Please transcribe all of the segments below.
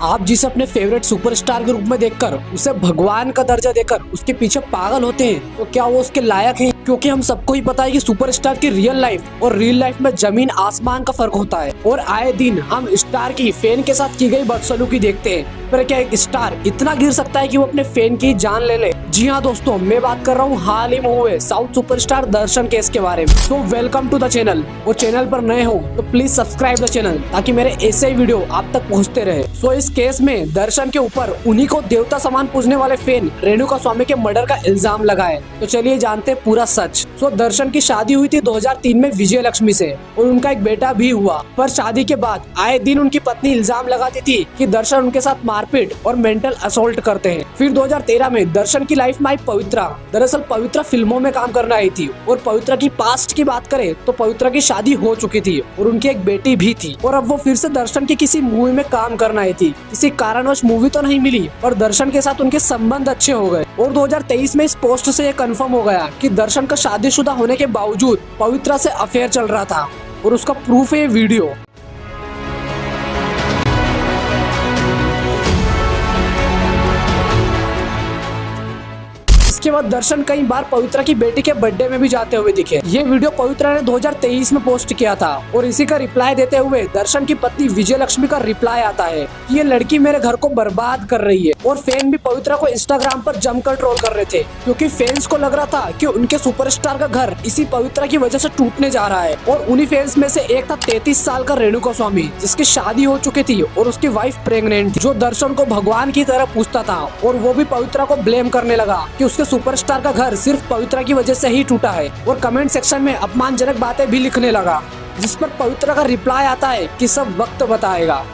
आप जिसे अपने फेवरेट सुपरस्टार के रूप में देखकर उसे भगवान का दर्जा देकर उसके पीछे पागल होते हैं, तो क्या वो उसके लायक हैं? क्योंकि हम सबको ही पता है कि सुपरस्टार की रियल लाइफ और रियल लाइफ में जमीन आसमान का फर्क होता है और आए दिन हम स्टार की फैन के साथ की गई बदसलूकी देखते हैं। पर क्या एक स्टार इतना गिर सकता है कि वो अपने फैन की जान ले ले? जी हाँ दोस्तों, मैं बात कर रहा हूँ हाल ही में हुए साउथ सुपरस्टार दर्शन केस के बारे में। तो वेलकम टू द चैनल। वो चैनल पर नए हो तो प्लीज सब्सक्राइब द चैनल ताकि मेरे ऐसे ही वीडियो आप तक पहुँचते रहे। सो इस केस में दर्शन के ऊपर उन्हीं को देवता समान पूजने वाले फैन रेणुका स्वामी के मर्डर का इल्जाम लगा है। तो चलिए जानते हैं पूरा सच। सो दर्शन की शादी हुई थी 2003 में विजय लक्ष्मी से और उनका एक बेटा भी हुआ। पर शादी के बाद आए दिन उनकी पत्नी इल्जाम लगाती थी कि दर्शन उनके साथ मारपीट और मेंटल असोल्ट करते हैं। फिर 2013 में दर्शन की लाइफ में आई पवित्रा। दरअसल पवित्रा फिल्मों में काम करने आई थी और पवित्रा की पास्ट की बात करें तो पवित्रा की शादी हो चुकी थी और उनकी एक बेटी भी थी और अब वो फिर से दर्शन की किसी मूवी में काम करने आई थी। किसी कारणवश मूवी तो नहीं मिली पर दर्शन के साथ उनके संबंध अच्छे हो गए और 2023 में इस पोस्ट से ये कंफर्म हो गया कि दर्शन का शादीशुदा होने के बावजूद पवित्रा से अफेयर चल रहा था और उसका प्रूफ है ये वीडियो। इसके बाद दर्शन कई बार पवित्रा की बेटी के बर्थडे में भी जाते हुए दिखे। ये वीडियो पवित्रा ने 2023 में पोस्ट किया था और इसी का रिप्लाई देते हुए दर्शन की पत्नी विजय लक्ष्मी का रिप्लाई आता है कि ये लड़की मेरे घर को बर्बाद कर रही है। और फैन भी पवित्रा को इंस्टाग्राम पर जमकर ट्रोल कर रहे थे क्योंकि फैंस को लग रहा था कि उनके सुपरस्टार का घर इसी पवित्रा की वजह से टूटने जा रहा है। और उन्हीं फैंस में से एक था 33 साल का रेणुका स्वामी, जिसकी शादी हो चुकी थी और उसकी वाइफ प्रेग्नेंट थी, जो दर्शन को भगवान की तरह पूछता था और वो भी पवित्रा को ब्लेम करने लगा कि उसके सुपरस्टार का घर सिर्फ पवित्रा की वजह से ही टूटा है और कमेंट सेक्शन में अपमानजनक बातें भी लिखने लगा, जिस पर पवित्रा का रिप्लाई आता है कि सब वक्त बताएगा,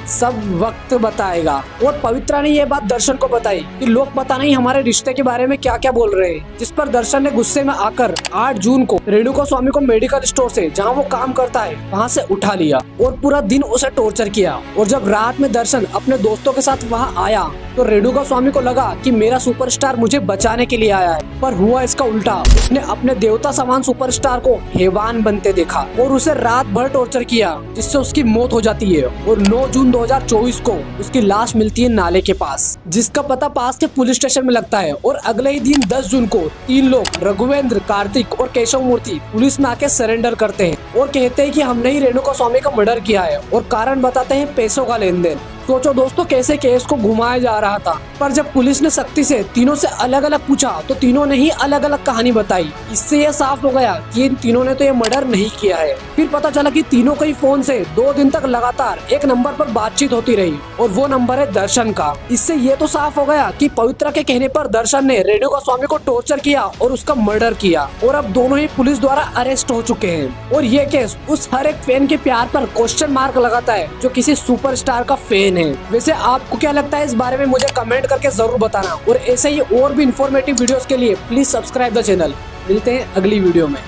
सब वक्त बताएगा। और पवित्रा ने यह बात दर्शन को बताई कि लोग पता नहीं हमारे रिश्ते के बारे में क्या क्या बोल रहे हैं, जिस पर दर्शन ने गुस्से में आकर 8 जून को रेणुका स्वामी को मेडिकल स्टोर से जहां वो काम करता है वहां से उठा लिया और पूरा दिन उसे टॉर्चर किया। और जब रात में दर्शन अपने दोस्तों के साथ वहां आया तो रेणुका स्वामी को लगा कि मेरा सुपरस्टार मुझे बचाने के लिए आया है, पर हुआ इसका उल्टा। उसने अपने देवता समान सुपरस्टार को हैवान बनते देखा और उसे रात भर टॉर्चर किया, जिससे उसकी मौत हो जाती है। और 9 जून 2024 को उसकी लाश मिलती है नाले के पास, जिसका पता पास के पुलिस स्टेशन में लगता है। और अगले ही दिन 10 जून को 3 लोग रघुवेंद्र, कार्तिक और केशव मूर्ति पुलिस में आके सरेंडर करते हैं और कहते हैं कि हमने ही रेणुका स्वामी का मर्डर किया है और कारण बताते हैं पैसों का लेन देन। सोचो दोस्तों कैसे केस को घुमाया जा रहा था। पर जब पुलिस ने सख्ती से तीनों से अलग अलग पूछा तो तीनों ने ही अलग अलग कहानी बताई। इससे यह साफ हो गया कि इन तीनों ने तो ये मर्डर नहीं किया है। फिर पता चला कि तीनों के फोन से 2 दिन तक लगातार एक नंबर पर बातचीत होती रही और वो नंबर है दर्शन का। इससे ये तो साफ हो गया कि पवित्रा के कहने पर दर्शन ने रेणुका स्वामी को टॉर्चर किया और उसका मर्डर किया और अब दोनों ही पुलिस द्वारा अरेस्ट हो चुके हैं। और ये केस उस हर एक फैन के प्यार पर क्वेश्चन मार्क लगाता है जो किसी सुपरस्टार का फैन है। वैसे आपको क्या लगता है इस बारे में मुझे कमेंट करके जरूर बताना और ऐसे ही और भी इंफॉर्मेटिव वीडियोस के लिए प्लीज सब्सक्राइब द चैनल। मिलते हैं अगली वीडियो में।